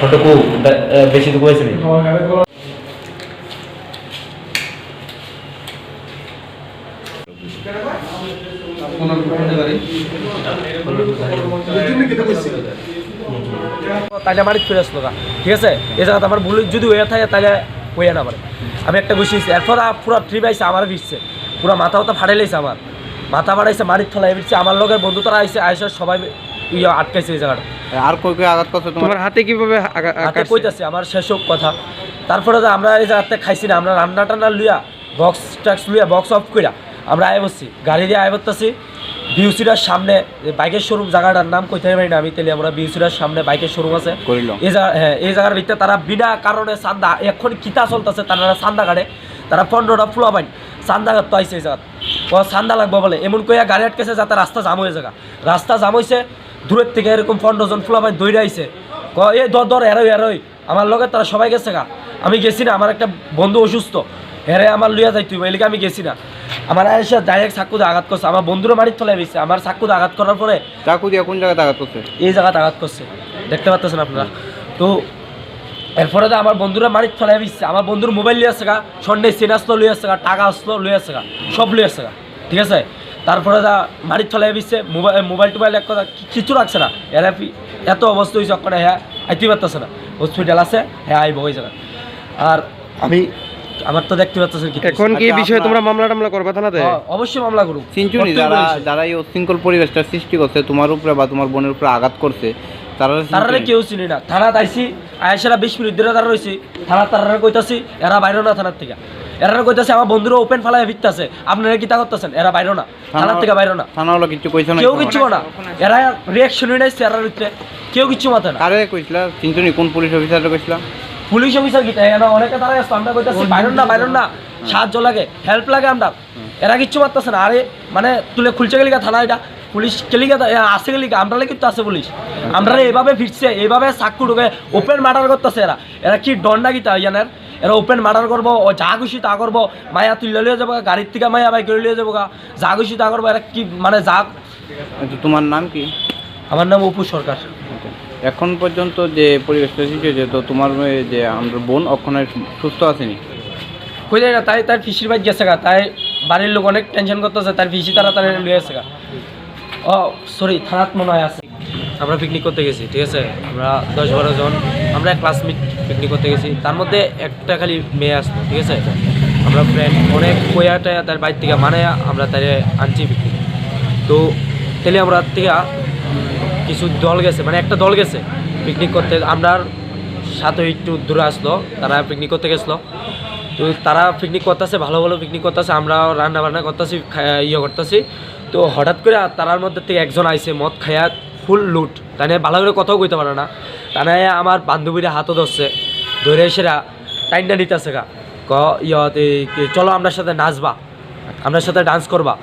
ছোটকু বেশি তো করেছে তাইলে আমার ফিরে আসলো না, ঠিক আছে। এই জায়গাতে আমার ভুল যদি হয়ে থাকে তাহলে হয়ে না পারে। আমি একটা বসিয়েছি, এরপর পুরো ট্রিপ আইসে আমার ফিরছে, পুরো মাথা ফাটাইলেছে, আমার মাথা ফাটাইছে, মারির থলাই ফিরছে। আমার লোকের বন্ধু তারা আইসে আইসে সবাই আটকাইছে এই জায়গাটা। আর কই কই আঘাত করছে তোমার হাতে? কিভাবে হাতে কইতাছে আমার শেষক কথা। তারপরে আমরা এই জায়গাতে খাইছি না, আমরা রান্না টান্না লুয়া বক্স ট্যাক্স লুয়া বক্স অফ কইরা আমরা আয় বসছি, গাড়ি দিয়ে আয় করতেছি বিউসিটার সামনে বাইকের শোরুম, জায়গাটার নাম কইতে পারি না আমি। তাহলে আমরা বিউসিটার সামনে বাইকের শোরুম আছে এই জায়গা, হ্যাঁ এই জায়গার ভিতরে তারা বিনা কারণে চান্দা, এখন কিতা চলতেছে তারা চান্দা কাটে, তারা 15টা ফুলা পাইন চান্দা কাটতে আইসে এই জায়গা, চান্দা লাগবো বলে এমন কইয়া গাড়ি আটকেছে যাতে রাস্তা জাম হয়ে জায়গা। রাস্তা জাম হয়েছে, দূরের থেকে এরকম 15 জন ফুলা পাইন দৌড়ে আইসে, এ দর এরোই আমার লগে তারা সবাই গেছে গা। আমি গেছি না, আমার একটা বন্ধু অসুস্থ, হেরে আমার লইয়া যাই তুই এলিকে আমি গেছি না। আমার এসে ডাইরেক্ট চাকুতে আঘাত করছে, আমার বন্ধুরও বাড়ির তলায় বেশি। আমার চাকুতে আঘাত করার পরে চাকু দিয়ে কোন জায়গাতে আঘাত করছে? এই জায়গাতে আঘাত করছে, দেখতে পাচ্ছেন আপনারা। তো এরপরে তো আমার বন্ধুরা বাড়ির তলায় বেশি, আমার বন্ধুর মোবাইল লিয়ে আসছে গা, সন্ধ্যে চেন আসলো লুই আসছে গা, টাকা আসলো লুই আসছে গা, সব লুই আসছে গা, ঠিক আছে। তারপরে যা বাড়ির তলায় বেশি মোবাইল টোবাইল এক কথা কিছু রাখছে না। এরা এত অবস্থা হয়েছে ওখানে, হ্যাঁ আইতে পারতেছে না, হসপিটাল আছে, হ্যাঁ আইব ওই জায়গা। আর আমি আমার তো দেখতে পাচ্ছেন এখন কি বিষয়ে তোমরা মামলা টামলা করবে থানাতে? অবশ্যই মামলা করব। সিনচুনি যারা এই অশৃঙ্খল পরিবেশটা সৃষ্টি করছে তোমার উপরে বা তোমার বোনের উপরে আঘাত করছে, তারা কেউ চিনি না। থানা আইসি আয়েশারা 20 মিনিট ধরে তারা রয়েছে থানা, তারা কইতাছি এরা বাইরে না থানার থেকে, এরা কইতাছে আমার বন্ধুরা ওপেন ফালায় ফিরতেছে, আপনারা কি তা করতেছেন? এরা বাইরে না, থানার থেকে বাইরে না, থানা হলো কিছু কইছ না, কেউ কিছু না, এরা রিঅ্যাকশনই নাই এরার ভিতরে, কেউ কিছু মাথা না। আরে কইছিলা সিনচুনি কোন পুলিশ অফিসারকে কইছিলা? পুলিশ অফিসার কি অনেকে তারা আমরা কইতাছি বাইরন না সাহায্য লাগে, হেল্প লাগে, আমরা এরা কিচ্ছু মারতেছে না। আরে মানে তুলে খুলছে গেলিকা থানা, এটা পুলিশ কেলিকা আসে গেলিকা, আমরা কিন্তু আছে পুলিশ, আমরা এভাবে ফিরছে, এইভাবে চাকু ঢুকে ওপেন মার্ডার করতেছে। এরা কি ডন্ডা গীতা ইয়ানের, এরা ওপেন মার্ডার করবো, ও যা খুশি তা করবো, মায়া তুলে লিয়ে যাবো গাড়ির থেকে, মায়া বাইক লিয়ে যাবো গা, যা খুশি তা করবো। এরা কি মানে যা। তোমার নাম কি? আমার নাম অপু সরকার। এখন পর্যন্ত যে পরিবেশটা সৃষ্টি হয়েছে, তো তোমার যে আমার বোন ওখানে সুস্থ আসেনি? কই যায় না, তাই তার ফিসির বাইক গেছে গা, তাই বাড়ির লোক অনেক টেনশন করতেছে, তার ফিসি তারা লিয়ে গেছে গা। ও সরি, থানাত মনে হয় আছে। আমরা পিকনিক করতে গেছি, ঠিক আছে, আমরা 10-12 জন, আমরা ক্লাসমেট পিকনিক করতে গেছি। তার মধ্যে একটা খালি মেয়ে আসতো, ঠিক আছে। আমরা ফ্রেন্ড অনেক কয়াটা তার বাইর থেকে মানে আমরা তাই আনছি পিকনিক। তো তাহলে আমরা থেকে কিছু দল গেছে, মানে একটা দল গেছে পিকনিক করতে, আমরার সাথে একটু দূরে আসলো, তারা পিকনিক করতে গেছিলো। তো তারা পিকনিক করতেছে, ভালো ভালো পিকনিক করতেছে, আমরা রান্না বান্না করতেছি, করতেছি। তো হঠাৎ করে তারার মধ্যে থেকে একজন আইসে মদ খাইয়া ফুল লুট, তাই ভালো করে কথাও কইতে পারে না, তাই আমার বান্ধবীরা হাতও ধরছে, ধরে এসেরা টাইনটা নিতেছে গা, চলো আপনার সাথে নাচবা, আপনার সাথে ডান্স করবা,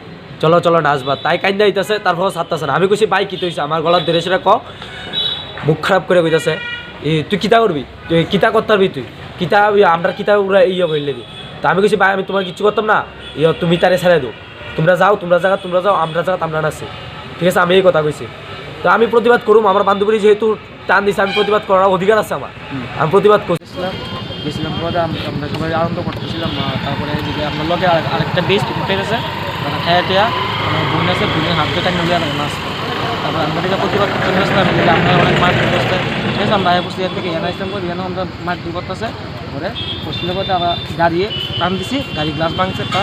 চলো চলো নাচবা, তাই কাইন্দা দিতেছে। তারপর ছাড়তেছে না। আমি কইছি ভাই কি হইছে, আমার গলার ধরে সেটা মুখ খারাপ করে কইতেছে, তুই কিতা করবি, তুই কিতা করতে পারবি, তুই কিতা আমরা কিতা বললে দি। তা আমি কইছি ভাই আমি তোমার কিছু করতাম না, তুমি তারে ছেড়ে দাও, তোমরা যাও তোমরা যাও, আমরা জায়গা আমরা নাচি, ঠিক আছে। আমি এই কথা কইছি। তো আমি প্রতিবাদ করুম, আমার বান্ধবী যেহেতু টান দিছে, আমি প্রতিবাদ করার অধিকার আছে আমার, আমি প্রতিবাদ করছিলাম। গেছিলাম পরে আমরা সবাই আনন্দ করতেছিলাম। তারপরে এদিকে আপনার লগে আরেকটা বেস্ট উঠে গেছে, মানে খায়া টেয়া আমার বোন আছে, বোনের হাত দিয়ে টাইম নিয়ে নাচ। তারপরে আমরা থেকে প্রতিবাদ করতে গেছিলাম, এদিকে আমরা অনেক মারপিট করতে, ঠিক আছে। আমরা আয় বসছি এর থেকে এনে আসলাম করে, এনে আমরা মারপিট করতেছে। পরে হোস্টেলের পথে আমরা দাঁড়িয়ে টান দিছি, গাড়ি গ্লাস ভাঙছে, তা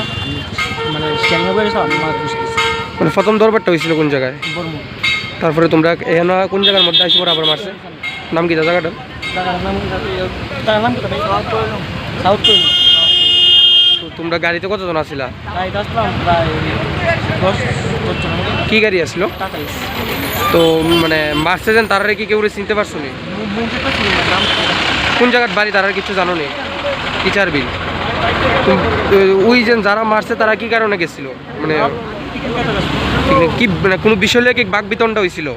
মানে স্ট্যান্ডিং হয়ে গেছে, আমরা মাছ বসতেছি। মানে প্রথম দরবারটা হয়েছিল কোন জায়গায়? বর্মু। তারপরে তোমরা এখানে কোন জায়গার মধ্যে আসি পরে আবার মারছে? নাম কি জায়গাটার? সাউথ কোয়েল। তো তোমরা গাড়িতে কতজন আসছিলা? গাড়িতে আসলাম প্রায় 10 জন। কি গাড়ি আসলো? টাটা। তো মানে মারছে যেন তারা কি কেউ চিনতে পারছো নি? কোন জায়গার বাড়ি তারা কিছু জানো নি? টিচার বিল। ওই যে যারা মারছে তারা কি কারণে গেছিল, মানে কি মানে কোনো বিষয় নিয়ে কি বাক বিতণ্ডা হয়েছিল?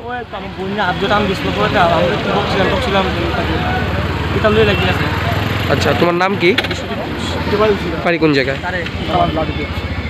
আচ্ছা, তোমার নাম কি, বাড়ি কোন জায়গায়?